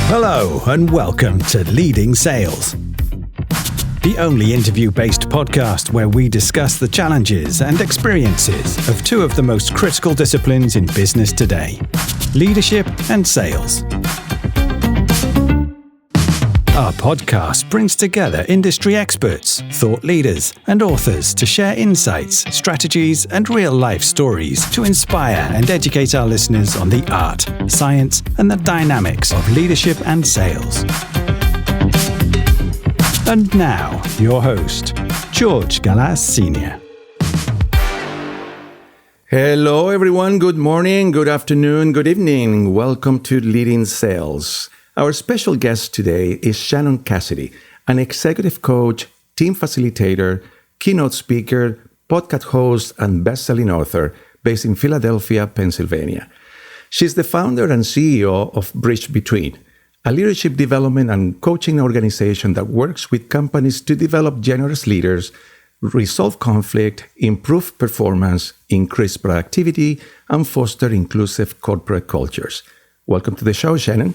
Hello and welcome to Leading Sales, the only interview-based podcast where we discuss the challenges and experiences of two of the most critical disciplines in business today, leadership and sales. Our podcast brings together industry experts, thought leaders, and authors to share insights, strategies, and real-life stories to inspire and educate our listeners on the art, science, and the dynamics of leadership and sales. And now, your host, George Gallas Sr. Hello, everyone. Good morning, good afternoon, good evening. Welcome to Leading Sales. Our special guest today is Shannon Cassidy, an executive coach, team facilitator, keynote speaker, podcast host, and best-selling author based in Philadelphia, Pennsylvania. She's the founder and CEO of Bridge Between, a leadership development and coaching organization that works with companies to develop generous leaders, resolve conflict, improve performance, increase productivity, and foster inclusive corporate cultures. Welcome to the show, Shannon.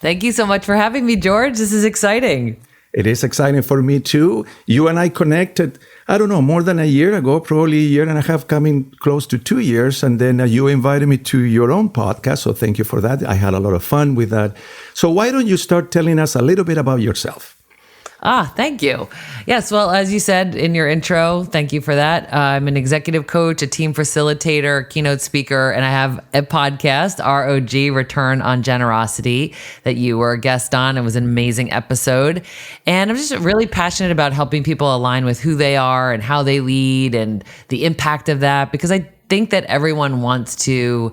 Thank you so much for having me, George. This is exciting. It is exciting for me too. You and I connected, I don't know, more than a year ago, probably a year and a half, coming close to 2 years. And then you invited me to your own podcast. So thank you for that. I had a lot of fun with that. So why don't you start telling us a little bit about yourself? Thank you. Yes, well, as you said in your intro, thank you for that. I'm an executive coach, a team facilitator, keynote speaker, and I have a podcast, ROG, Return on Generosity, that you were a guest on. It was an amazing episode. And I'm just really passionate about helping people align with who they are and how they lead and the impact of that, because I think that everyone wants to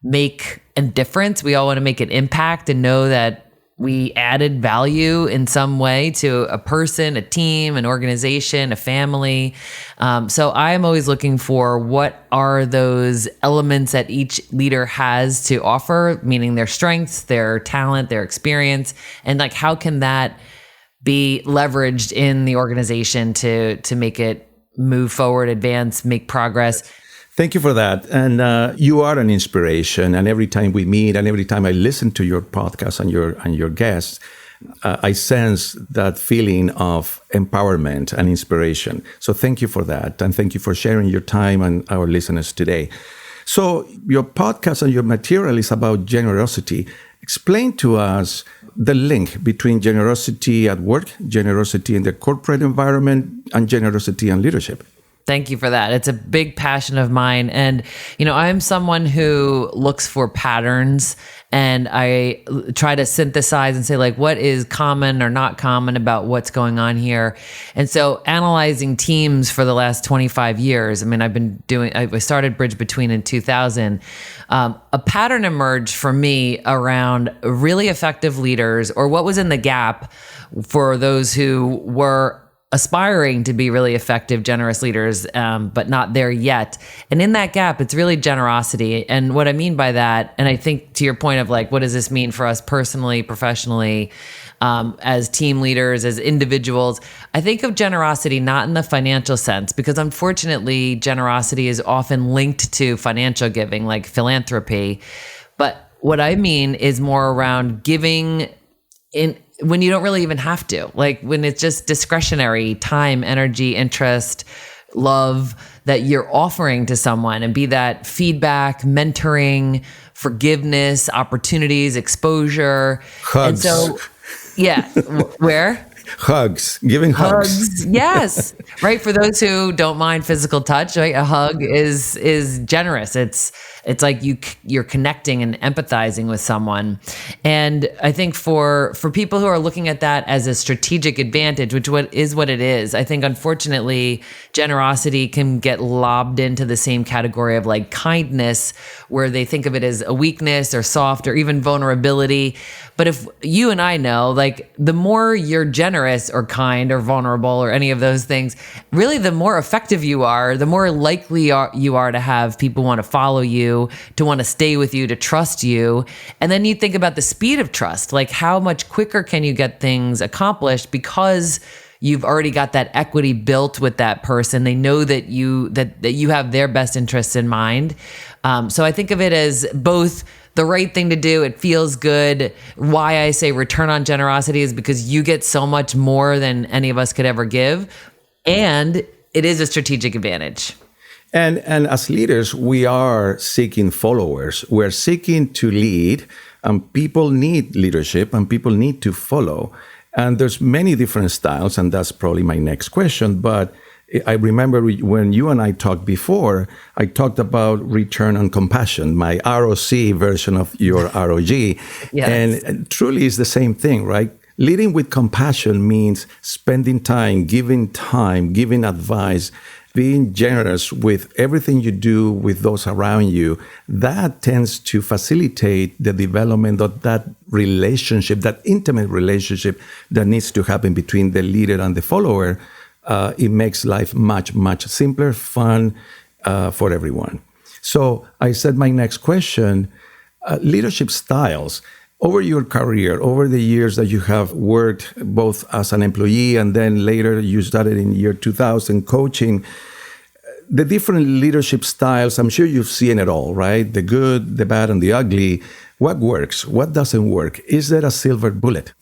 make a difference. We all want to make an impact and know that we added value in some way to a person, a team, an organization, a family. So I'm always looking for what are those elements that each leader has to offer, meaning their strengths, their talent, their experience, and like how can that be leveraged in the organization to make it move forward, advance, make progress. Thank you for that. And you are an inspiration. And every time we meet and every time I listen to your podcast and your guests, I sense that feeling of empowerment and inspiration. So thank you for that. And thank you for sharing your time and our listeners today. So your podcast and your material is about generosity. Explain to us the link between generosity at work, generosity in the corporate environment, and generosity and leadership. Thank you for that. It's a big passion of mine. And, I'm someone who looks for patterns and I try to synthesize and say, like, what is common or not common about what's going on here. And so analyzing teams for the last 25 years, I started Bridge Between in 2000. A pattern emerged for me around really effective leaders, or what was in the gap for those who were aspiring to be really effective, generous leaders, but not there yet. And in that gap, it's really generosity. And what I mean by that, and I think to your point of like, what does this mean for us personally, professionally, as team leaders, as individuals? I think of generosity not in the financial sense, because unfortunately, generosity is often linked to financial giving, like philanthropy. But what I mean is more around giving when you don't really even have to, like when it's just discretionary time, energy, interest, love that you're offering to someone, and be that feedback, mentoring, forgiveness, opportunities, exposure. Hugs. And so, yeah, where? Hugs, giving hugs. Yes. Right. For those who don't mind physical touch, right? A hug is generous. It's like you're connecting and empathizing with someone. And I think for people who are looking at that as a strategic advantage, which what it is, I think unfortunately generosity can get lobbed into the same category of like kindness, where they think of it as a weakness or soft or even vulnerability. But if you and I know, like, the more you're generous or kind or vulnerable or any of those things, really the more effective you are, the more likely you are to have people want to follow you, to want to stay with you, to trust you. And then you think about the speed of trust, like how much quicker can you get things accomplished because you've already got that equity built with that person. They know that you have their best interests in mind. So I think of it as both the right thing to do. It feels good. Why I say return on generosity is because you get so much more than any of us could ever give. And it is a strategic advantage. And as leaders, we are seeking followers. We're seeking to lead, and people need leadership, and people need to follow. And there's many different styles, and that's probably my next question. But I remember when you and I talked before, I talked about return on compassion, my ROC version of your ROG. Yes. And truly it's the same thing, right? Leading with compassion means spending time, giving advice, being generous with everything you do with those around you. That tends to facilitate the development of that relationship, that intimate relationship that needs to happen between the leader and the follower. It makes life much, much simpler, fun for everyone. So I said my next question, leadership styles. Over your career, over the years that you have worked both as an employee and then later you started in year 2000 coaching, the different leadership styles, I'm sure you've seen it all, right? The good, the bad, and the ugly. What works? What doesn't work? Is there a silver bullet?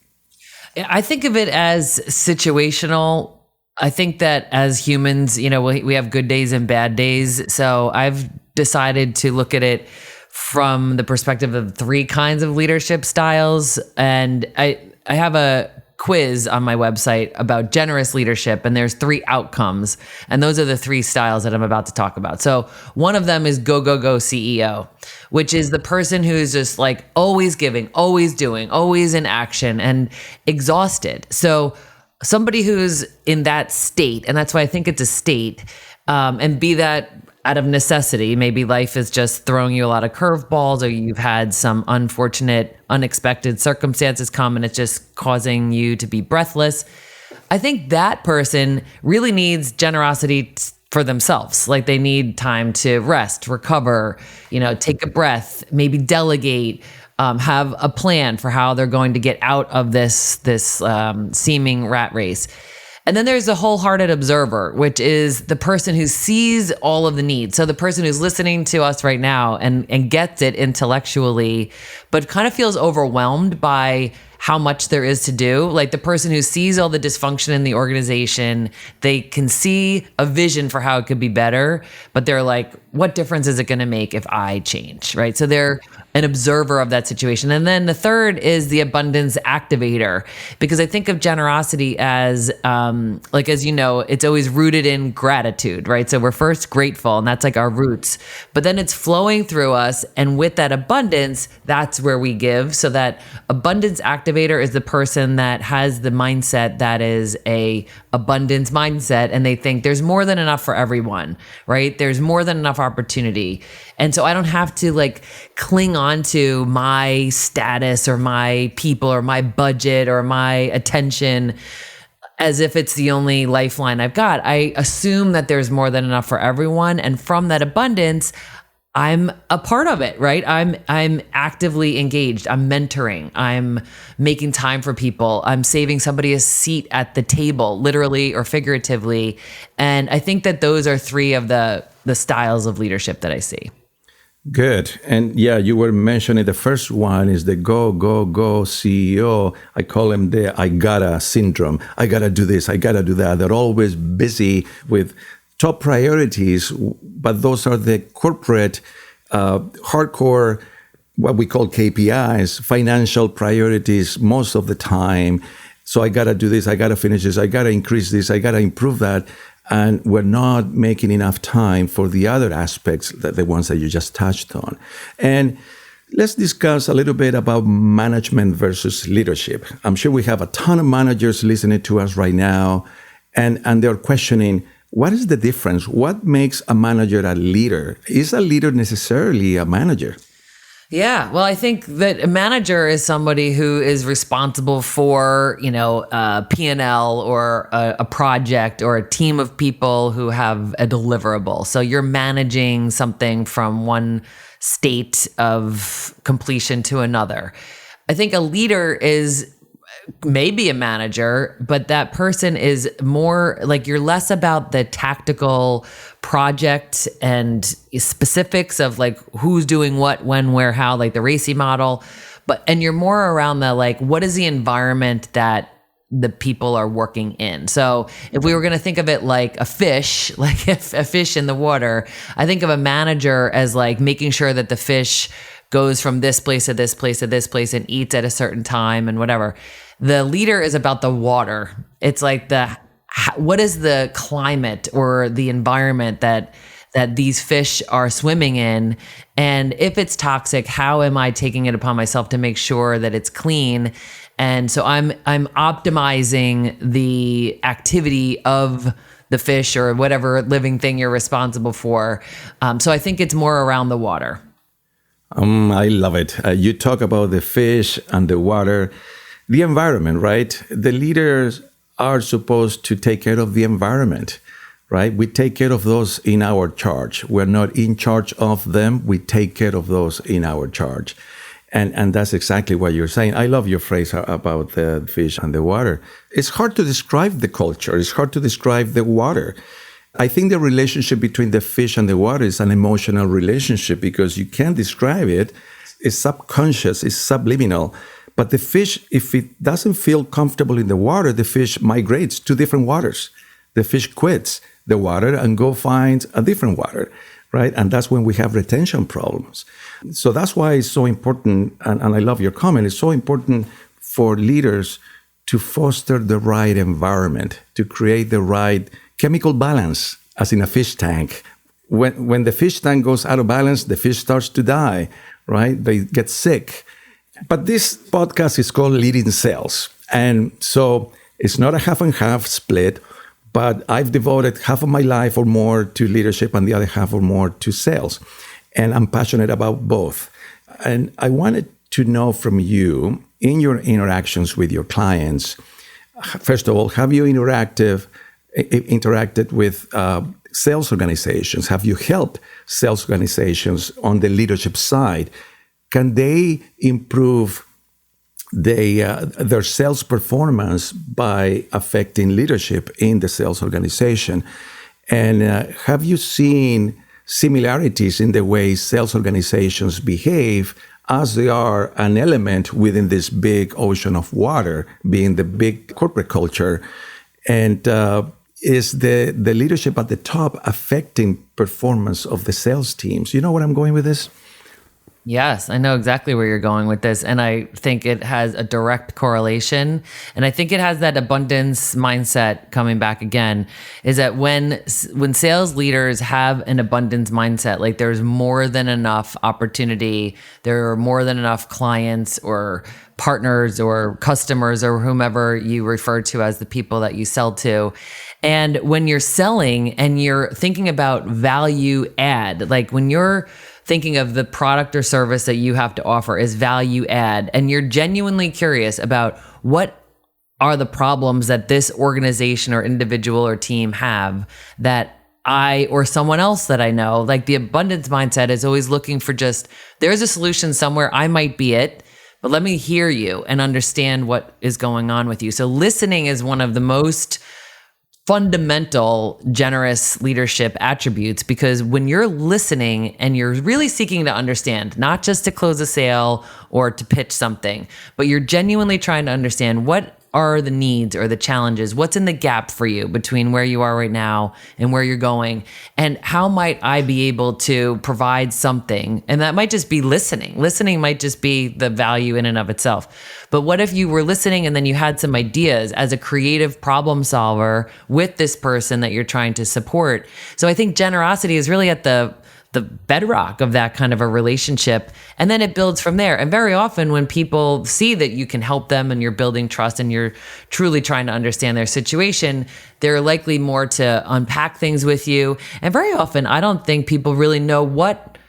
I think of it as situational. I think that as humans, we have good days and bad days. So I've decided to look at it from the perspective of 3 kinds of leadership styles. And I have a quiz on my website about generous leadership, and there's 3 outcomes. And those are the 3 styles that I'm about to talk about. So one of them is go, go, go CEO, which is the person who's just like always giving, always doing, always in action and exhausted. So somebody who's in that state, and that's why I think it's a state, and be that out of necessity, maybe life is just throwing you a lot of curveballs, or you've had some unfortunate, unexpected circumstances come and it's just causing you to be breathless. I think that person really needs generosity for themselves. Like they need time to rest, recover, take a breath, maybe delegate, have a plan for how they're going to get out of this seeming rat race. And then there's the wholehearted observer, which is the person who sees all of the needs. So the person who's listening to us right now and gets it intellectually, but kind of feels overwhelmed by how much there is to do. Like the person who sees all the dysfunction in the organization, they can see a vision for how it could be better, but they're like, what difference is it going to make if I change, right? So they're an observer of that situation. And then the third is the abundance activator, because I think of generosity as, as you know, it's always rooted in gratitude, right? So we're first grateful, and that's like our roots, but then it's flowing through us. And with that abundance, that's where we give. So that abundance activator is the person that has the mindset that is a abundance mindset, and they think there's more than enough for everyone, right? There's more than enough opportunity. And so I don't have to cling on to my status or my people or my budget or my attention as if it's the only lifeline I've got. I assume that there's more than enough for everyone. And from that abundance, I'm a part of it, right? I'm actively engaged. I'm mentoring. I'm making time for people. I'm saving somebody a seat at the table, literally or figuratively. And I think that those are 3 of the styles of leadership that I see. Good. And yeah, you were mentioning the first one is the go, go, go CEO. I call them the I gotta syndrome. I gotta do this. I gotta do that. They're always busy with top priorities, but those are the corporate, hardcore, what we call KPIs, financial priorities most of the time. So I got to do this, I got to finish this, I got to increase this, I got to improve that. And we're not making enough time for the other aspects, the ones that you just touched on. And let's discuss a little bit about management versus leadership. I'm sure we have a ton of managers listening to us right now, and they're questioning, what is the difference? What makes a manager a leader? Is a leader necessarily a manager? Yeah, well, I think that a manager is somebody who is responsible for, P&L or a project or a team of people who have a deliverable. So you're managing something from one state of completion to another. I think a leader is maybe a manager, but that person is more like, you're less about the tactical project and specifics of like who's doing what, when, where, how, like the RACI model. And you're more around the like, what is the environment that the people are working in? So if we were going to think of it like a fish, like if a fish in the water, I think of a manager as like making sure that the fish goes from this place to this place to this place and eats at a certain time and whatever. The leader is about the water. It's like what is the climate or the environment that these fish are swimming in? And if it's toxic, how am I taking it upon myself to make sure that it's clean? And so I'm optimizing the activity of the fish or whatever living thing you're responsible for. So I think it's more around the water. I love it. You talk about the fish and the water, the environment, right? The leaders are supposed to take care of the environment, right? We take care of those in our charge. We're not in charge of them. We take care of those in our charge. And that's exactly what you're saying. I love your phrase about the fish and the water. It's hard to describe the culture. It's hard to describe the water. I think the relationship between the fish and the water is an emotional relationship because you can't describe it. It's subconscious, it's subliminal. But the fish, if it doesn't feel comfortable in the water, the fish migrates to different waters. The fish quits the water and go find a different water, right? And that's when we have retention problems. So that's why it's so important, and I love your comment, it's so important for leaders to foster the right environment, to create the right chemical balance, as in a fish tank. When the fish tank goes out of balance, the fish starts to die, right? They get sick. But this podcast is called Leading Sales. And so it's not a half and half split, but I've devoted half of my life or more to leadership and the other half or more to sales. And I'm passionate about both. And I wanted to know from you, in your interactions with your clients, first of all, have you interacted with sales organizations? Have you helped sales organizations on the leadership side? Can they improve their sales performance by affecting leadership in the sales organization? And have you seen similarities in the way sales organizations behave as they are an element within this big ocean of water, being the big corporate culture? And is the leadership at the top affecting performance of the sales teams? You know where I'm going with this? Yes, I know exactly where you're going with this. And I think it has a direct correlation. And I think it has that abundance mindset coming back again, is that when sales leaders have an abundance mindset, like there's more than enough opportunity, there are more than enough clients or partners or customers or whomever you refer to as the people that you sell to. And when you're selling and you're thinking about value add, like when you're thinking of the product or service that you have to offer as value add, and you're genuinely curious about what are the problems that this organization or individual or team have that I or someone else that I know, like the abundance mindset is always looking for just, there's a solution somewhere, I might be it, but let me hear you and understand what is going on with you. So listening is one of the most fundamental generous leadership attributes, because when you're listening and you're really seeking to understand, not just to close a sale or to pitch something, but you're genuinely trying to understand what are the needs or the challenges, what's in the gap for you between where you are right now and where you're going, and how might I be able to provide something? And that might just be listening. Listening might just be the value in and of itself. But what if you were listening and then you had some ideas as a creative problem solver with this person that you're trying to support? So I think generosity is really at the bedrock of that kind of a relationship. And then it builds from there. And very often when people see that you can help them and you're building trust and you're truly trying to understand their situation, they're likely more to unpack things with you. And very often, I don't think people really know what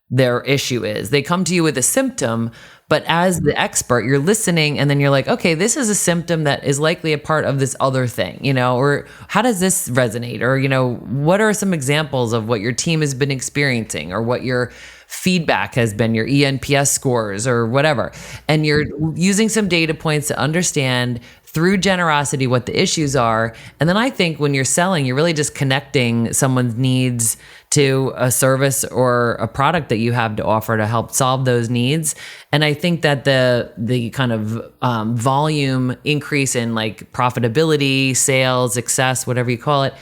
their issue is. They come to you with a symptom, but as the expert, you're listening and then you're like, okay, this is a symptom that is likely a part of this other thing, or how does this resonate? Or, what are some examples of what your team has been experiencing or what you're feedback has been, your ENPS scores or whatever. And you're using some data points to understand through generosity what the issues are. And then I think when you're selling, you're really just connecting someone's needs to a service or a product that you have to offer to help solve those needs. And I think that the kind of volume increase in like profitability, sales, success, whatever you call it,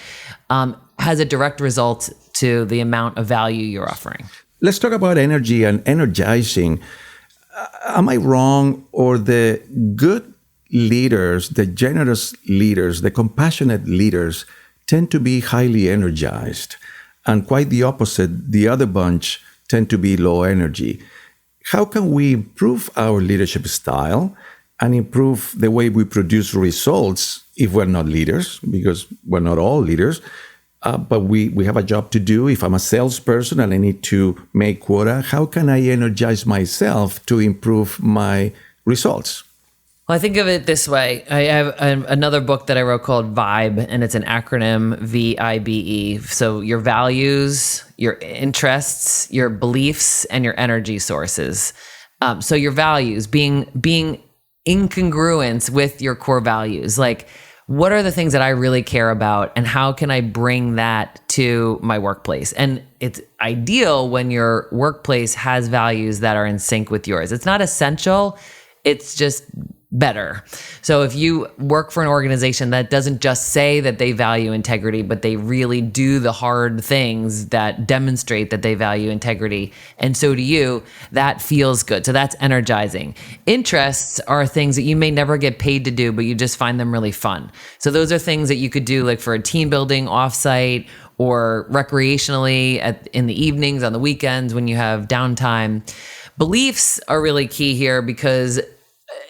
has a direct result to the amount of value you're offering. Let's talk about energy and energizing. Am I wrong, or the good leaders, the generous leaders, the compassionate leaders tend to be highly energized, and quite the opposite, the other bunch tend to be low energy? How can we improve our leadership style and improve the way we produce results if we're not leaders? Because we're not all leaders, but we have a job to do. If I'm a salesperson and I need to make quota, how can I energize myself to improve my results? Well, I think of it this way. I have another book that I wrote called Vibe, and it's an acronym, VIBE. So your values, your interests, your beliefs, and your energy sources. So your values, being in congruence with your core values. Like, what are the things that I really care about, and how can I bring that to my workplace? And it's ideal when your workplace has values that are in sync with yours. It's not essential. It's just better. So if you work for an organization that doesn't just say that they value integrity, but they really do the hard things that demonstrate that they value integrity, and so do you, that feels good. So that's energizing. Interests are things that you may never get paid to do, but you just find them really fun. So those are things that you could do like for a team building offsite or recreationally in the evenings, on the weekends when you have downtime. Beliefs are really key here because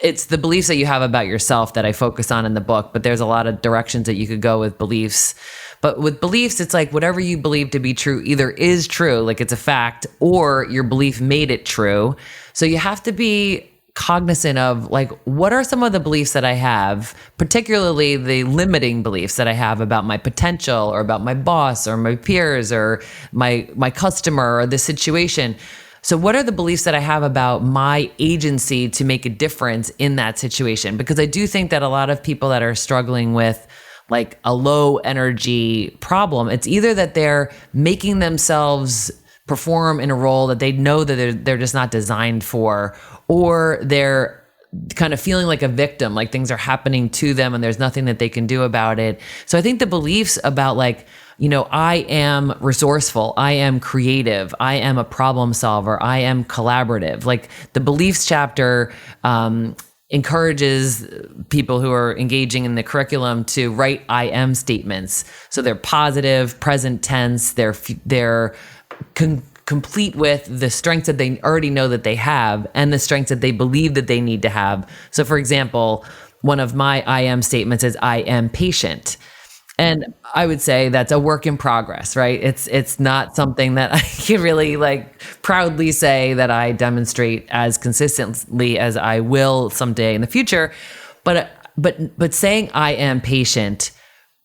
it's the beliefs that you have about yourself that I focus on in the book, but there's a lot of directions that you could go with beliefs. But with beliefs, it's like whatever you believe to be true either is true, like it's a fact, or your belief made it true. So you have to be cognizant of like, what are some of the beliefs that I have, particularly the limiting beliefs that I have about my potential or about my boss or my peers or my customer or the situation. So what are the beliefs that I have about my agency to make a difference in that situation? Because I do think that a lot of people that are struggling with like a low energy problem, it's either that they're making themselves perform in a role that they know that they're just not designed for, or they're kind of feeling like a victim, like things are happening to them and there's nothing that they can do about it. So I think the beliefs about like, you know, I am resourceful, I am creative, I am a problem solver, I am collaborative. Like the beliefs chapter encourages people who are engaging in the curriculum to write I am statements. So they're positive, present tense, they're complete with the strengths that they already know that they have and the strengths that they believe that they need to have. So for example, one of my I am statements is I am patient. And I would say that's a work in progress, right? It's not something that I can really like proudly say that I demonstrate as consistently as I will someday in the future. But saying I am patient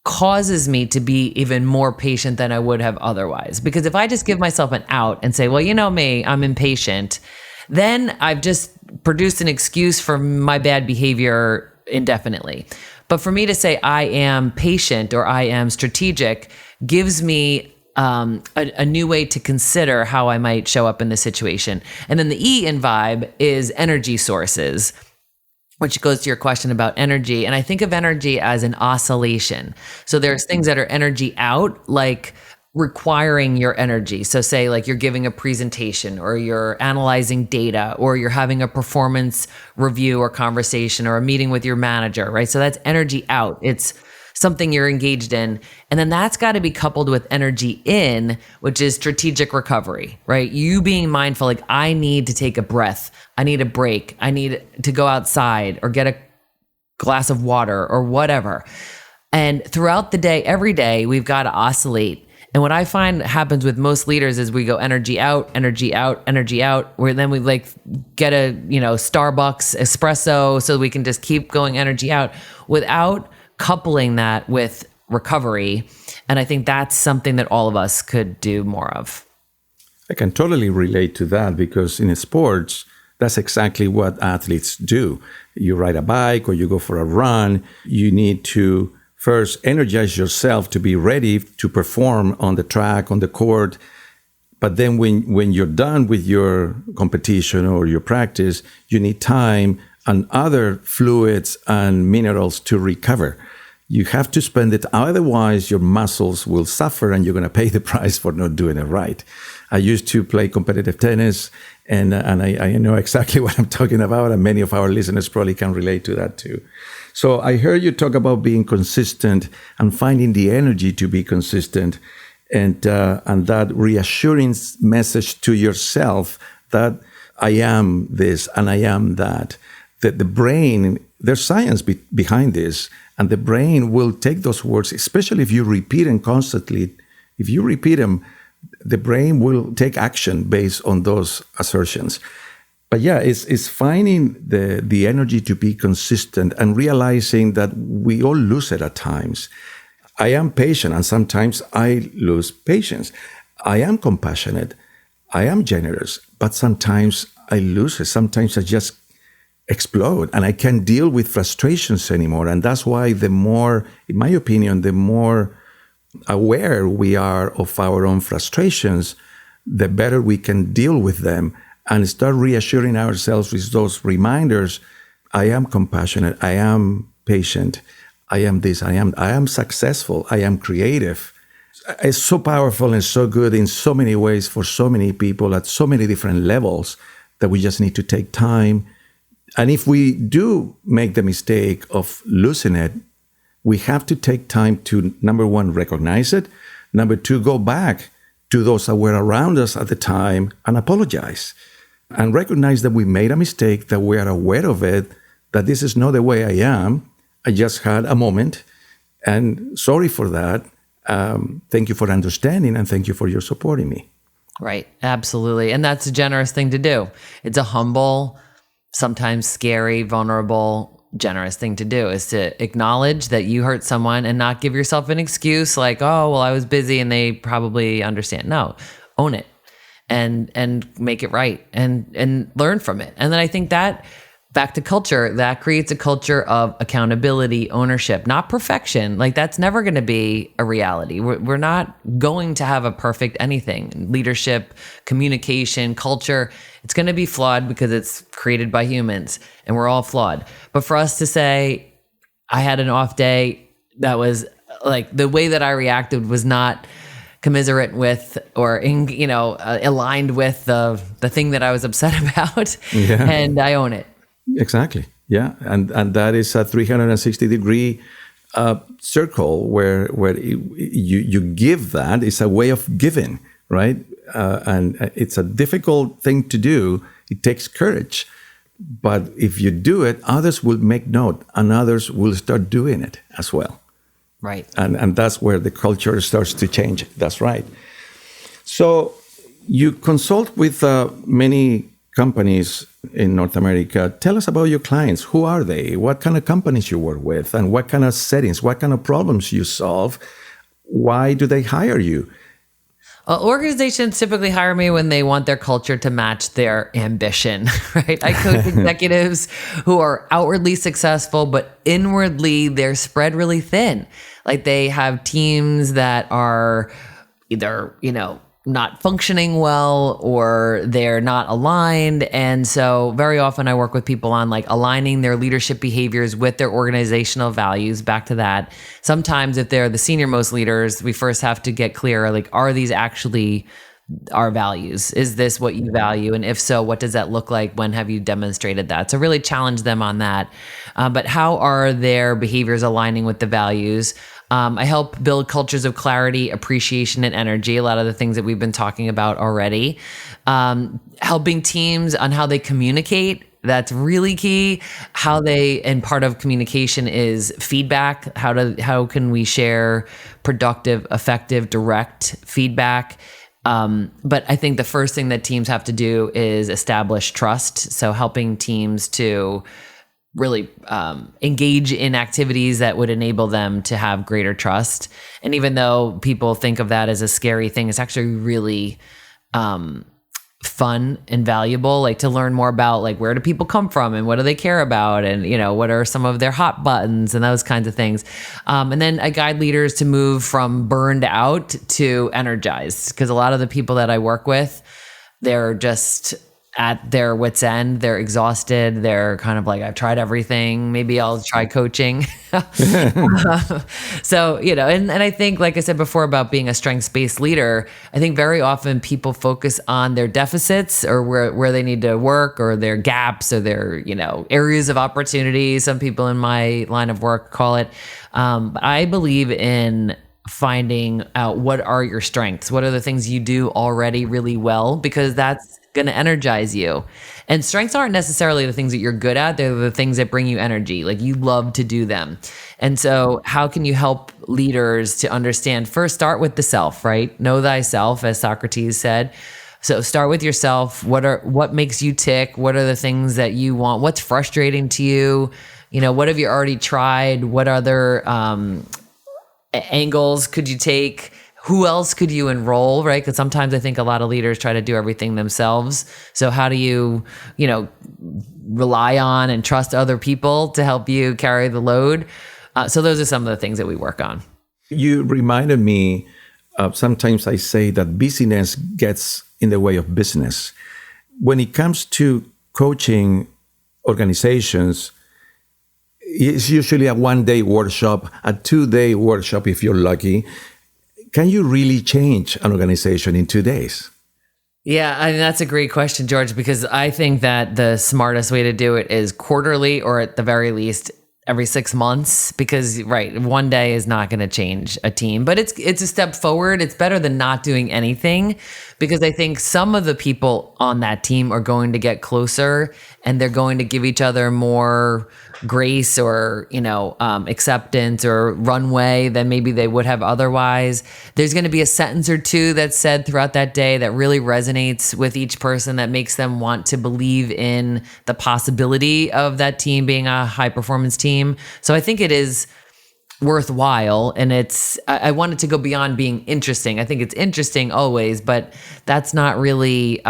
causes me to be even more patient than I would have otherwise. Because if I just give myself an out and say, well, you know me, I'm impatient, then I've just produced an excuse for my bad behavior indefinitely. But for me to say I am patient or I am strategic gives me a new way to consider how I might show up in the situation. And then the E in Vibe is energy sources, which goes to your question about energy. And I think of energy as an oscillation. So there's things that are energy out, like requiring your energy. So say like you're giving a presentation or you're analyzing data or you're having a performance review or conversation or a meeting with your manager, right? So that's energy out. It's something you're engaged in. And then that's got to be coupled with energy in, which is strategic recovery, right? You being mindful, like I need to take a breath. I need a break. I need to go outside or get a glass of water or whatever. And throughout the day, every day, we've got to oscillate. And what I find happens with most leaders is we go energy out, energy out, energy out, where then we like get a, Starbucks espresso so we can just keep going energy out without coupling that with recovery. And I think that's something that all of us could do more of. I can totally relate to that because in sports, that's exactly what athletes do. You ride a bike or you go for a run. You need to first energize yourself to be ready to perform on the track, on the court. But then when you're done with your competition or your practice, you need time and other fluids and minerals to recover. You have to spend it. Otherwise, your muscles will suffer and you're going to pay the price for not doing it right. I used to play competitive tennis, and I know exactly what I'm talking about, and many of our listeners probably can relate to that too. So I heard you talk about being consistent and finding the energy to be consistent, and that reassuring message to yourself that I am this and I am that. That the brain, there's science behind this, and the brain will take those words, especially if you repeat them constantly. If you repeat them, the brain will take action based on those assertions. But yeah, it's finding the energy to be consistent and realizing that we all lose it at times. I am patient, and sometimes I lose patience. I am compassionate. I am generous, but sometimes I lose it. Sometimes I just explode and I can't deal with frustrations anymore. And that's why the more, in my opinion, the more aware we are of our own frustrations, the better we can deal with them and start reassuring ourselves with those reminders. I am compassionate. I am patient. I am this. I am successful. I am creative. It's so powerful and so good in so many ways for so many people at so many different levels that we just need to take time. And if we do make the mistake of losing it, we have to take time to, number one, recognize it. Number two, go back to those that were around us at the time and apologize. And recognize that we made a mistake, that we are aware of it, that this is not the way I am. I just had a moment, and sorry for that. Thank you for understanding, and thank you for your supporting me. Right, absolutely. And that's a generous thing to do. It's a humble, sometimes scary, vulnerable, generous thing to do, is to acknowledge that you hurt someone and not give yourself an excuse like, oh, well, I was busy and they probably understand. No, own it and make it right and learn from it. And then I think that, back to culture, that creates a culture of accountability, ownership, not perfection. Like, that's never going to be a reality. We're not going to have a perfect anything. Leadership, communication, culture, it's going to be flawed because it's created by humans and we're all flawed. But for us to say, I had an off day, that was like, the way that I reacted was not commiserate with or aligned with the thing that I was upset about. Yeah. And I own it. Exactly. Yeah. And that is a 360-degree circle where you give that. It's a way of giving, right? And it's a difficult thing to do. It takes courage. But if you do it, others will make note and others will start doing it as well. Right. And that's where the culture starts to change. That's right. So you consult with many companies in North America. Tell us about your clients. Who are they? What kind of companies you work with? And what kind of settings? What kind of problems you solve? Why do they hire you? Organizations typically hire me when they want their culture to match their ambition, right? I coach executives who are outwardly successful, but inwardly they're spread really thin. Like, they have teams that are either, not functioning well or they're not aligned. And so very often I work with people on like aligning their leadership behaviors with their organizational values. Back to that. Sometimes if they're the senior most leaders, we first have to get clear, like, are these actually our values? Is this what you value? And if so, what does that look like? When have you demonstrated that? So really challenge them on that. But how are their behaviors aligning with the values? I help build cultures of clarity, appreciation, and energy, a lot of the things that we've been talking about already. Helping teams on how they communicate, that's really key. And part of communication is feedback. How can we share productive, effective, direct feedback? But I think the first thing that teams have to do is establish trust. So helping teams to really engage in activities that would enable them to have greater trust. And even though people think of that as a scary thing, it's actually really fun and valuable, like to learn more about like where do people come from and what do they care about, and what are some of their hot buttons and those kinds of things. And then I guide leaders to move from burned out to energized, because a lot of the people that I work with, they're just at their wit's end. They're exhausted. They're kind of like, I've tried everything. Maybe I'll try coaching. So, and I think, like I said before about being a strengths-based leader, I think very often people focus on their deficits or where they need to work, or their gaps, or their, areas of opportunity. Some people in my line of work call it. But I believe in finding out what are your strengths. What are the things you do already really well? Because that's going to energize you. And strengths aren't necessarily the things that you're good at. They're the things that bring you energy. Like, you love to do them. And so how can you help leaders to understand? First, start with the self, right? Know thyself, as Socrates said. So start with yourself. What makes you tick? What are the things that you want? What's frustrating to you? What have you already tried? What other angles could you take? Who else could you enroll, right? Because sometimes I think a lot of leaders try to do everything themselves. So how do you, rely on and trust other people to help you carry the load? So those are some of the things that we work on. You reminded me of, sometimes I say that busyness gets in the way of business. When it comes to coaching organizations, it's usually a 1-day workshop, a 2-day workshop if you're lucky. Can you really change an organization in 2 days? Yeah, I mean, that's a great question, George, because I think that the smartest way to do it is quarterly, or at the very least every 6 months, because right, 1 day is not going to change a team, but it's a step forward. It's better than not doing anything, because I think some of the people on that team are going to get closer, and they're going to give each other more grace or acceptance or runway than maybe they would have otherwise. There's going to be a sentence or two that's said throughout that day that really resonates with each person, that makes them want to believe in the possibility of that team being a high performance team. So I think it is worthwhile, and I want it to go beyond being interesting. I think it's interesting always, but that's not really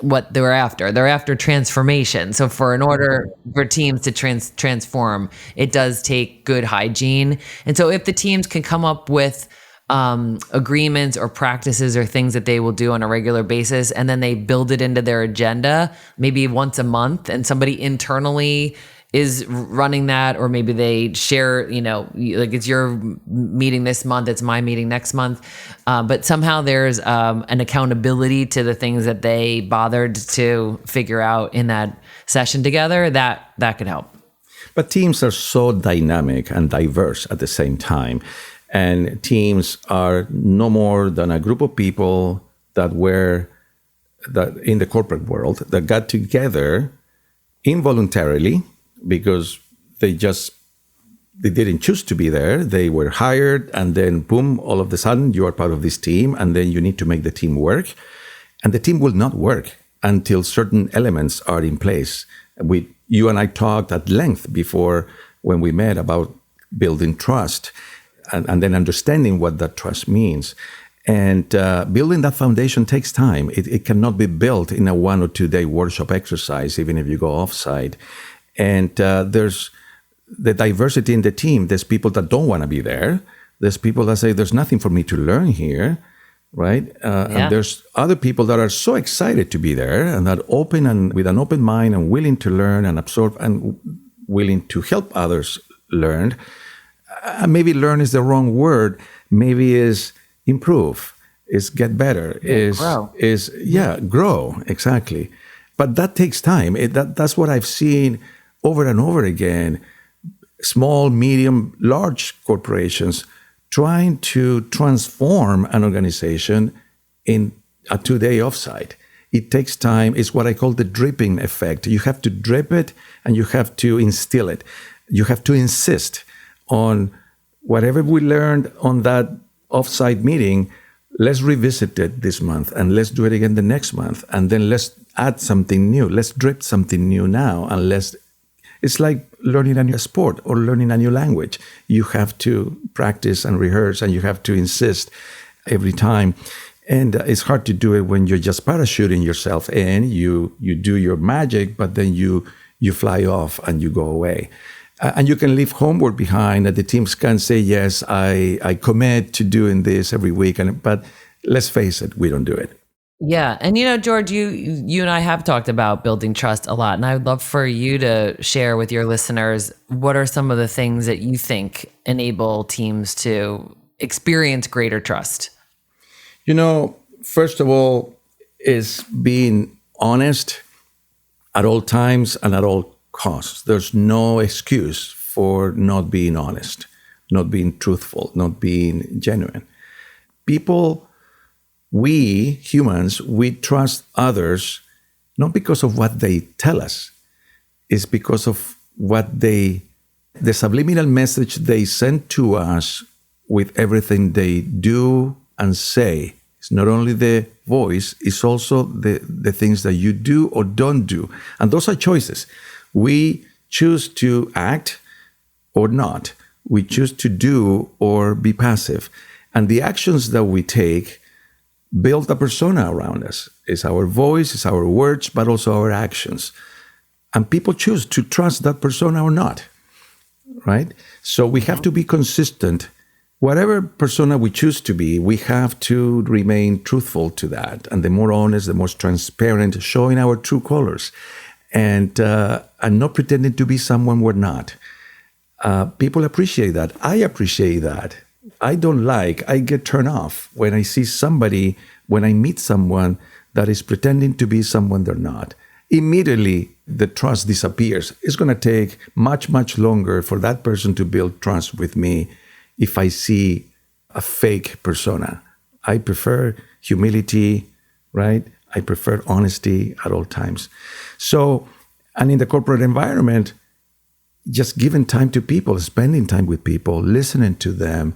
what they're after. They're after transformation. So in order for teams to transform, it does take good hygiene. And so if the teams can come up with agreements or practices or things that they will do on a regular basis, and then they build it into their agenda, maybe once a month, and somebody internally is running that, or maybe they share, like, it's your meeting this month, it's my meeting next month. But somehow there's an accountability to the things that they bothered to figure out in that session together, that could help. But teams are so dynamic and diverse at the same time. And teams are no more than a group of people that in the corporate world, that got together involuntarily, because they didn't choose to be there. They were hired, and then boom, all of a sudden you are part of this team, and then you need to make the team work. And the team will not work until certain elements are in place. You and I talked at length before, when we met, about building trust and then understanding what that trust means. And building that foundation takes time. It cannot be built in a 1 or 2 day workshop exercise, even if you go offsite. And there's the diversity in the team. There's people that don't want to be there. There's people that say, there's nothing for me to learn here, right? And there's other people that are so excited to be there, and that open, and with an open mind, and willing to learn and absorb, and willing to help others learn. Maybe learn is the wrong word. Maybe is improve, is get better, grow, exactly. But that takes time. That's what I've seen over and over again. Small, medium, large corporations trying to transform an organization in a 2-day offsite. It takes time. It's what I call the dripping effect. You have to drip it, and you have to instill it. You have to insist on whatever we learned on that offsite meeting. Let's revisit it this month, and let's do it again the next month. And then let's add something new. Let's drip something new now. And it's like learning a new sport or learning a new language. You have to practice and rehearse, and you have to insist every time. And it's hard to do it when you're just parachuting yourself in. You do your magic, but then you fly off and you go away. And you can leave homework behind, and the teams can say, yes, I commit to doing this every week. But let's face it, we don't do it. Yeah. And, George, you and I have talked about building trust a lot. And I would love for you to share with your listeners, what are some of the things that you think enable teams to experience greater trust? First of all, is being honest at all times and at all costs. There's no excuse for not being honest, not being truthful, not being genuine. We humans, we trust others not because of what they tell us. It's because of the subliminal message they send to us with everything they do and say. It's not only the voice, it's also the things that you do or don't do. And those are choices. We choose to act or not. We choose to do or be passive. And the actions that we take build a persona around us. It's our voice, it's our words, but also our actions. And people choose to trust that persona or not, right? So we have to be consistent. Whatever persona we choose to be, we have to remain truthful to that. And the more honest, the more transparent, showing our true colors. And not pretending to be someone we're not. People appreciate that. I appreciate that. I get turned off when I see somebody, when I meet someone that is pretending to be someone they're not. Immediately, the trust disappears. It's going to take much, much longer for that person to build trust with me if I see a fake persona. I prefer humility, right? I prefer honesty at all times. So, and in the corporate environment, just giving time to people, spending time with people, listening to them,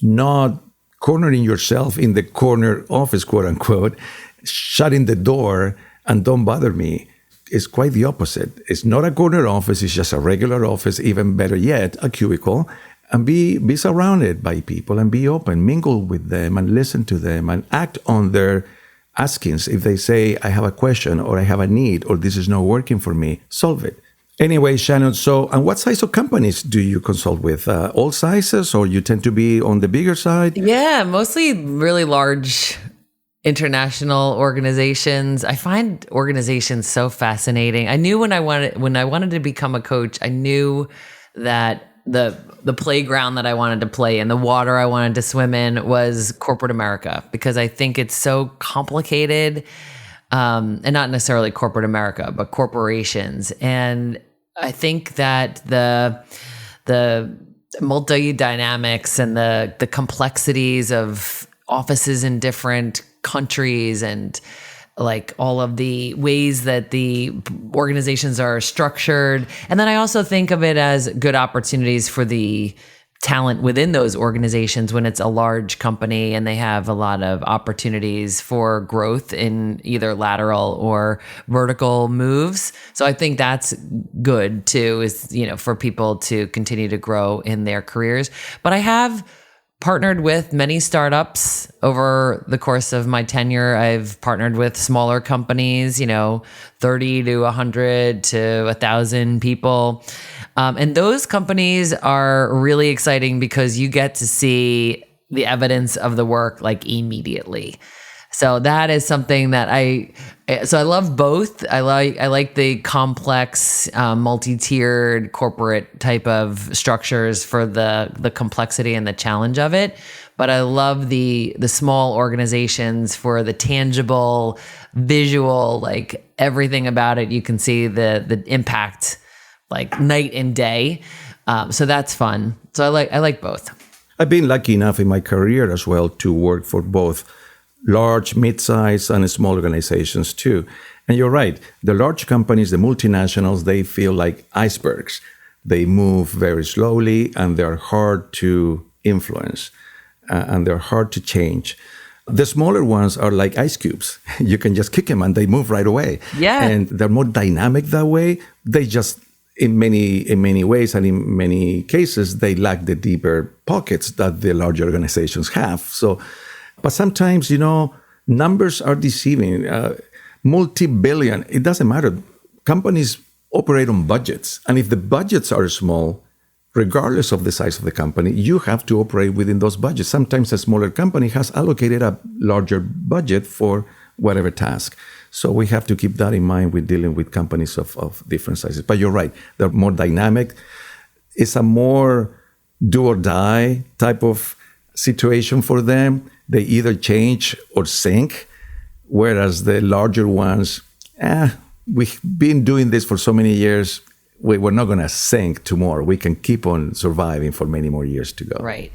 not cornering yourself in the corner office, quote unquote, shutting the door and don't bother me. It's quite the opposite. It's not a corner office, it's just a regular office, even better yet, a cubicle, and be surrounded by people and be open, mingle with them and listen to them and act on their askings. If they say, I have a question or I have a need or this is not working for me, solve it. Anyway, Shannon, and what size of companies do you consult with? All sizes, or you tend to be on the bigger side? Yeah, mostly really large international organizations. I find organizations so fascinating. I knew when I wanted to become a coach, I knew that the playground that I wanted to play in, the water I wanted to swim in was corporate America, because I think it's so complicated, and not necessarily corporate America, but corporations. And I think that the multi-dynamics and the complexities of offices in different countries and like all of the ways that the organizations are structured. And then I also think of it as good opportunities for the talent within those organizations when it's a large company and they have a lot of opportunities for growth in either lateral or vertical moves. So I think that's good too, is, for people to continue to grow in their careers. But I have partnered with many startups over the course of my tenure. I've partnered with smaller companies, 30 to 100 to 1,000 people. And those companies are really exciting because you get to see the evidence of the work like immediately. So that is something that I love both. I like the complex, multi-tiered corporate type of structures for the complexity and the challenge of it. But I love the small organizations for the tangible, visual, like everything about it. You can see the impact like night and day. So that's fun. So I like both. I've been lucky enough in my career as well to work for both large, mid-size, and small organizations too. And you're right, the large companies, the multinationals, they feel like icebergs. They move very slowly and they're hard to influence and they're hard to change. The smaller ones are like ice cubes. You can just kick them and they move right away. Yeah. And they're more dynamic that way. They just, in many ways and in many cases, they lack the deeper pockets that the larger organizations have. But sometimes, numbers are deceiving. Multi-billion, it doesn't matter. Companies operate on budgets. And if the budgets are small, regardless of the size of the company, you have to operate within those budgets. Sometimes a smaller company has allocated a larger budget for whatever task. So we have to keep that in mind with dealing with companies of different sizes. But you're right, they're more dynamic. It's a more do or die type of situation for them. They either change or sink, whereas the larger ones, we've been doing this for so many years, we're not going to sink tomorrow. We can keep on surviving for many more years to go. Right.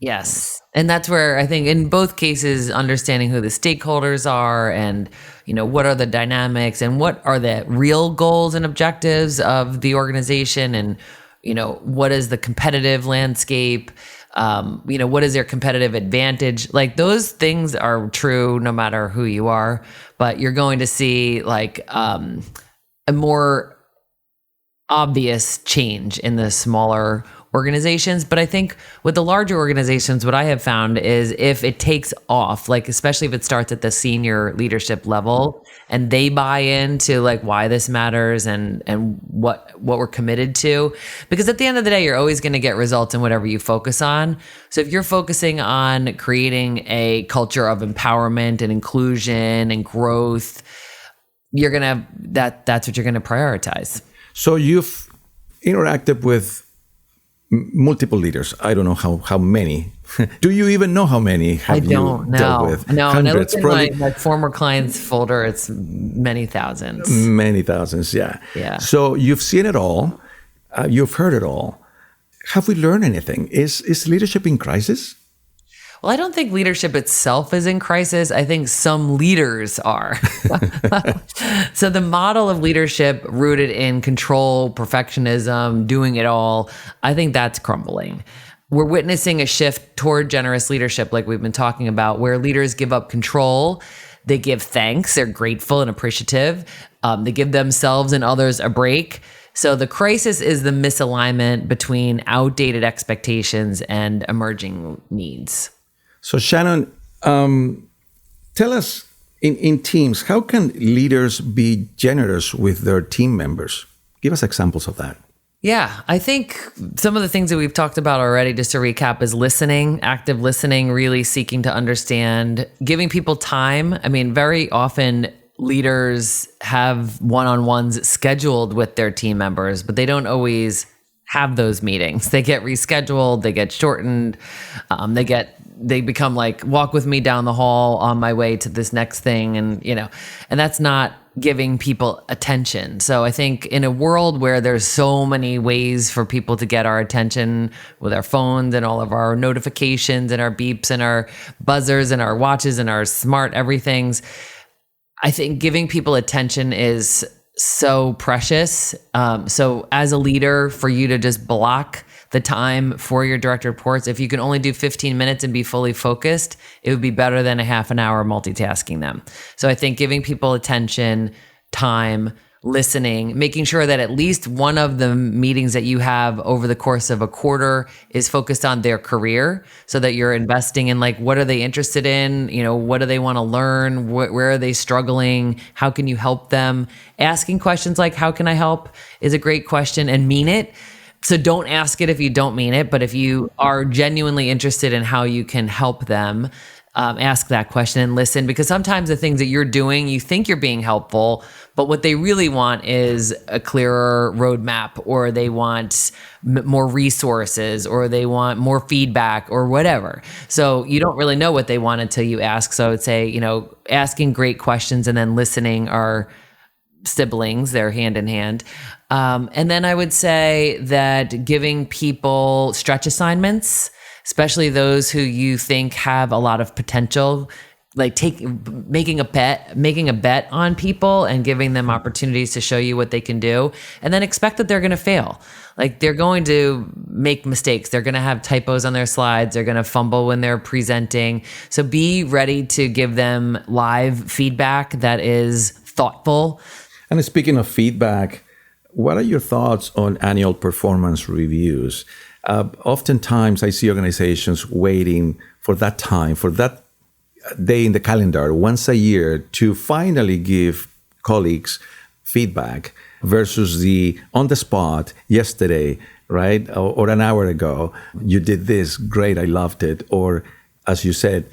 Yes. And that's where I think in both cases, understanding who the stakeholders are and, what are the dynamics and what are the real goals and objectives of the organization and, what is the competitive landscape? What is their competitive advantage? Like those things are true no matter who you are, but you're going to see like a more obvious change in the smaller organizations. But I think with the larger organizations, what I have found is if it takes off, like especially if it starts at the senior leadership level and they buy into like why this matters and what we're committed to, because at the end of the day, you're always going to get results in whatever you focus on. So if you're focusing on creating a culture of empowerment and inclusion and growth, you're going to, that's what you're going to prioritize. So you've interacted with multiple leaders. I don't know how many. Do you even know how many have you dealt with? No, hundreds, and I look in my former clients folder, it's many thousands. Many thousands, yeah. Yeah. So you've seen it all. You've heard it all. Have we learned anything? Is leadership in crisis? Well, I don't think leadership itself is in crisis. I think some leaders are. So the model of leadership rooted in control, perfectionism, doing it all, I think that's crumbling. We're witnessing a shift toward generous leadership, like we've been talking about, where leaders give up control. They give thanks. They're grateful and appreciative. They give themselves and others a break. So the crisis is the misalignment between outdated expectations and emerging needs. So Shannon, tell us in teams, how can leaders be generous with their team members? Give us examples of that. Yeah, I think some of the things that we've talked about already, just to recap, is listening, active listening, really seeking to understand, giving people time. I mean, very often leaders have one-on-ones scheduled with their team members, but they don't always have those meetings. They get rescheduled, they get shortened, they become like, walk with me down the hall on my way to this next thing. And, and that's not giving people attention. So I think in a world where there's so many ways for people to get our attention with our phones and all of our notifications and our beeps and our buzzers and our watches and our smart everythings, I think giving people attention is so precious. So as a leader, for you to just block the time for your direct reports, if you can only do 15 minutes and be fully focused, it would be better than a half an hour multitasking them. So I think giving people attention, time, listening, making sure that at least one of the meetings that you have over the course of a quarter is focused on their career, so that you're investing in like, what are they interested in? What do they want to learn? Where are they struggling? How can you help them? Asking questions like, how can I help, is a great question, and mean it. So don't ask it if you don't mean it, but if you are genuinely interested in how you can help them, ask that question and listen, because sometimes the things that you're doing, you think you're being helpful, but what they really want is a clearer roadmap, or they want more resources, or they want more feedback, or whatever. So you don't really know what they want until you ask. So I would say, asking great questions and then listening are siblings, they're hand in hand. And then I would say that giving people stretch assignments, especially those who you think have a lot of potential, like making a bet on people and giving them opportunities to show you what they can do, and then expect that they're going to fail. Like they're going to make mistakes. They're going to have typos on their slides. They're going to fumble when they're presenting. So be ready to give them live feedback that is thoughtful. And speaking of feedback, what are your thoughts on annual performance reviews? Oftentimes I see organizations waiting for that time, for that day in the calendar once a year to finally give colleagues feedback versus the on the spot yesterday, right? Or an hour ago, you did this, great, I loved it. Or as you said,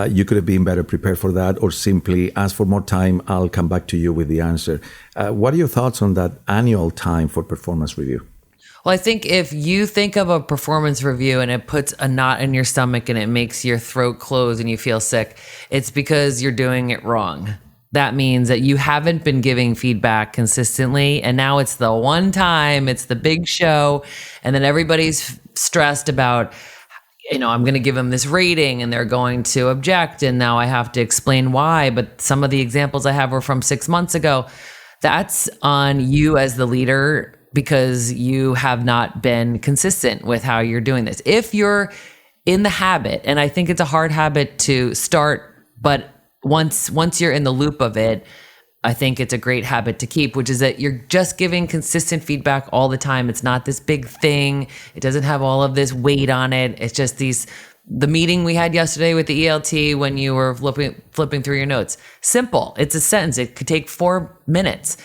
you could have been better prepared for that, or simply ask for more time, I'll come back to you with the answer. What are your thoughts on that annual time for performance review? Well, I think if you think of a performance review and it puts a knot in your stomach and it makes your throat close and you feel sick, it's because you're doing it wrong. That means that you haven't been giving feedback consistently, and now it's the one time, it's the big show, and then everybody's stressed about, I'm going to give them this rating and they're going to object, and now I have to explain why. But some of the examples I have were from 6 months ago. That's on you as the leader, because you have not been consistent with how you're doing this. If you're in the habit, and I think it's a hard habit to start, but once you're in the loop of it, I think it's a great habit to keep, which is that you're just giving consistent feedback all the time. It's not this big thing. It doesn't have all of this weight on it. It's just the meeting we had yesterday with the ELT when you were flipping through your notes. Simple. It's a sentence. It could take 4 minutes,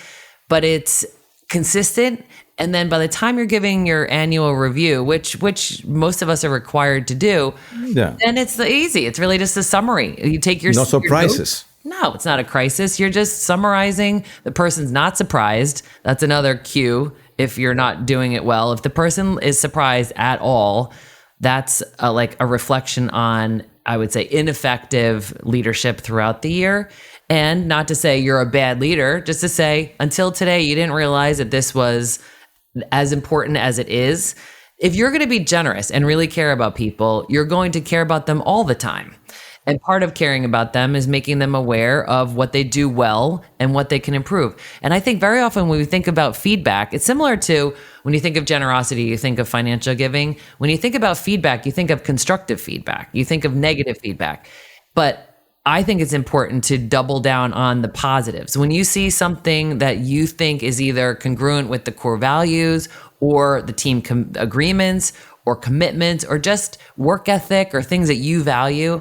but it's consistent. And then by the time you're giving your annual review, which most of us are required to do, then it's easy. It's really just a summary. You take your no surprises. No, it's not a crisis. You're just summarizing. The person's not surprised. That's another cue if you're not doing it well. If the person is surprised at all, that's like a reflection on, I would say, ineffective leadership throughout the year. And not to say you're a bad leader, just to say until today, you didn't realize that this was as important as it is. If you're going to be generous and really care about people, you're going to care about them all the time. And part of caring about them is making them aware of what they do well and what they can improve. And I think very often when we think about feedback, it's similar to when you think of generosity, you think of financial giving. When you think about feedback, you think of constructive feedback. You think of negative feedback. But I think it's important to double down on the positives. When you see something that you think is either congruent with the core values or the team agreements or commitments or just work ethic or things that you value,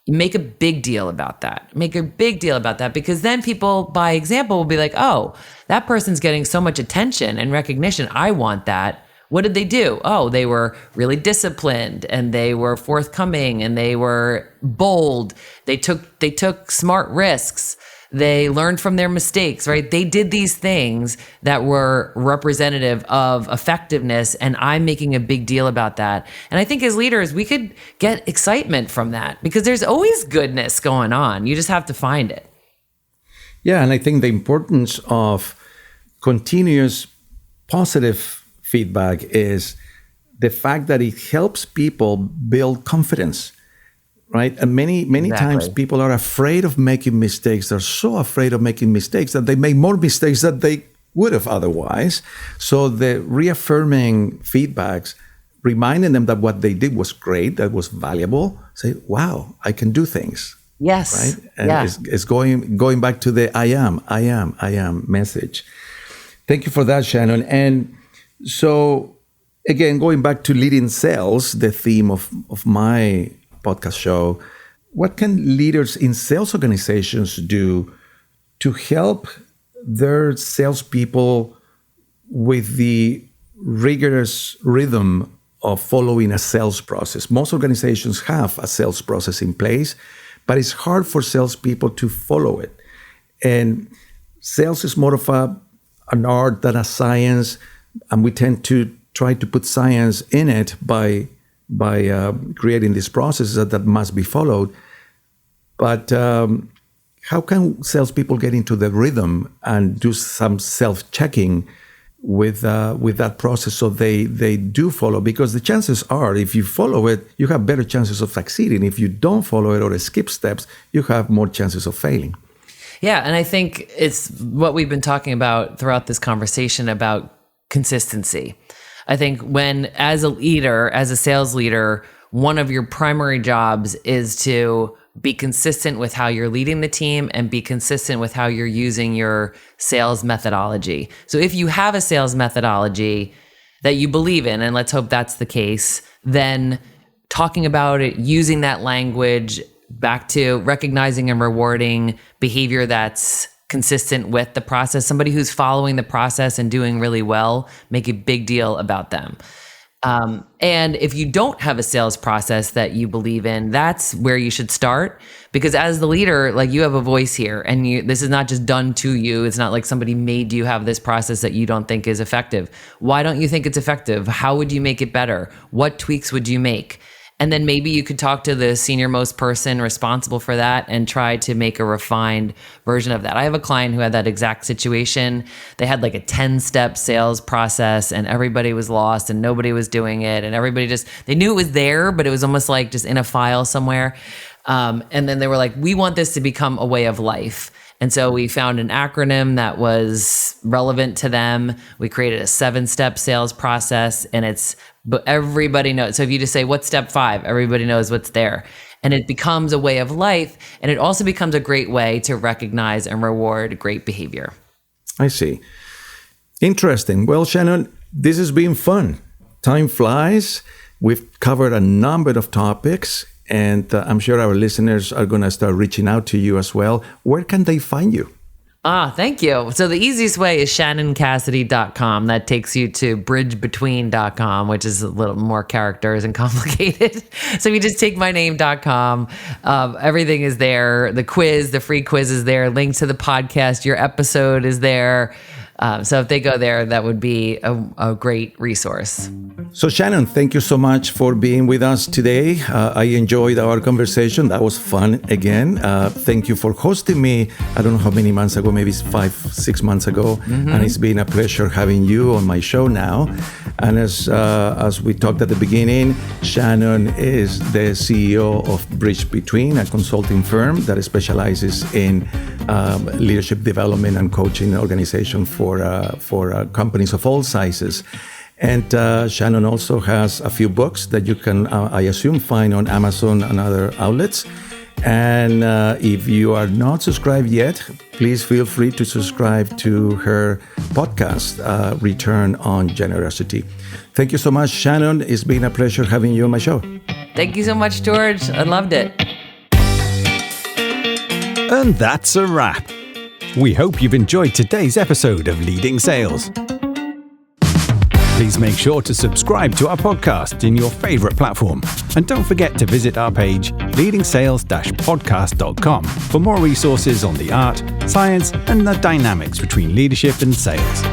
make a big deal about that. Make a big deal about that, because then people, by example, will be like, oh, that person's getting so much attention and recognition. I want that. What did they do? Oh, they were really disciplined and they were forthcoming and they were bold. They took smart risks. They learned from their mistakes, right? They did these things that were representative of effectiveness, and I'm making a big deal about that. And I think as leaders, we could get excitement from that because there's always goodness going on. You just have to find it. Yeah, and I think the importance of continuous positive feedback is the fact that it helps people build confidence, right? And many times people are afraid of making mistakes. They're so afraid of making mistakes that they make more mistakes than they would have otherwise. So the reaffirming feedbacks, reminding them that what they did was great, that was valuable, say, wow, I can do things. Yes. Right? And it's going back to the I am message. Thank you for that, Shannon. And so, again, going back to leading sales, the theme of my podcast show, what can leaders in sales organizations do to help their salespeople with the rigorous rhythm of following a sales process? Most organizations have a sales process in place, but it's hard for salespeople to follow it. And sales is more of an art than a science. And we tend to try to put science in it by creating these processes that must be followed. But how can salespeople get into the rhythm and do some self-checking with that process so they do follow? Because the chances are, if you follow it, you have better chances of succeeding. If you don't follow it or skip steps, you have more chances of failing. Yeah, and I think it's what we've been talking about throughout this conversation about consistency. I think when, as a leader, as a sales leader, one of your primary jobs is to be consistent with how you're leading the team and be consistent with how you're using your sales methodology. So if you have a sales methodology that you believe in, and let's hope that's the case, then talking about it, using that language, back to recognizing and rewarding behavior that's consistent with the process. Somebody who's following the process and doing really well, make a big deal about them. And if you don't have a sales process that you believe in, that's where you should start. Because as the leader, like, you have a voice here, and this is not just done to you. It's not like somebody made you have this process that you don't think is effective. Why don't you think it's effective? How would you make it better? What tweaks would you make? And then maybe you could talk to the senior most person responsible for that and try to make a refined version of that. I have a client who had that exact situation. They had like a 10-step sales process, and everybody was lost and nobody was doing it. And everybody they knew it was there, but it was almost like just in a file somewhere. And then they were like, we want this to become a way of life. And so we found an acronym that was relevant to them. We created a 7-step sales process, and but everybody knows. So if you just say, what's step 5? Everybody knows what's there. And it becomes a way of life. And it also becomes a great way to recognize and reward great behavior. I see. Interesting. Well, Shannon, this has been fun. Time flies. We've covered a number of topics. And I'm sure our listeners are going to start reaching out to you as well. Where can they find you? Thank you. So the easiest way is shannoncassidy.com. That takes you to bridgebetween.com, which is a little more characters and complicated. So if you just take my name.com, everything is there. The quiz, the free quiz is there. Link to the podcast, your episode is there. So if they go there, that would be a great resource. So Shannon, thank you so much for being with us today. I enjoyed our conversation. That was fun again. Thank you for hosting me. I don't know how many months ago, maybe 5-6 months ago. Mm-hmm. And it's been a pleasure having you on my show now. And as we talked at the beginning, Shannon is the CEO of Bridge Between, a consulting firm that specializes in leadership development and coaching organization for companies of all sizes. And Shannon also has a few books that you can, I assume, find on Amazon and other outlets. And if you are not subscribed yet, please feel free to subscribe to her podcast, Return on Generosity. Thank you so much, Shannon. It's been a pleasure having you on my show. Thank you so much, George. I loved it. And that's a wrap. We hope you've enjoyed today's episode of Leading Sales. Please make sure to subscribe to our podcast in your favorite platform. And don't forget to visit our page, leadingsales-podcast.com, for more resources on the art, science, and the dynamics between leadership and sales.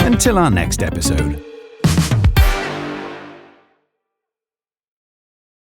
Until our next episode.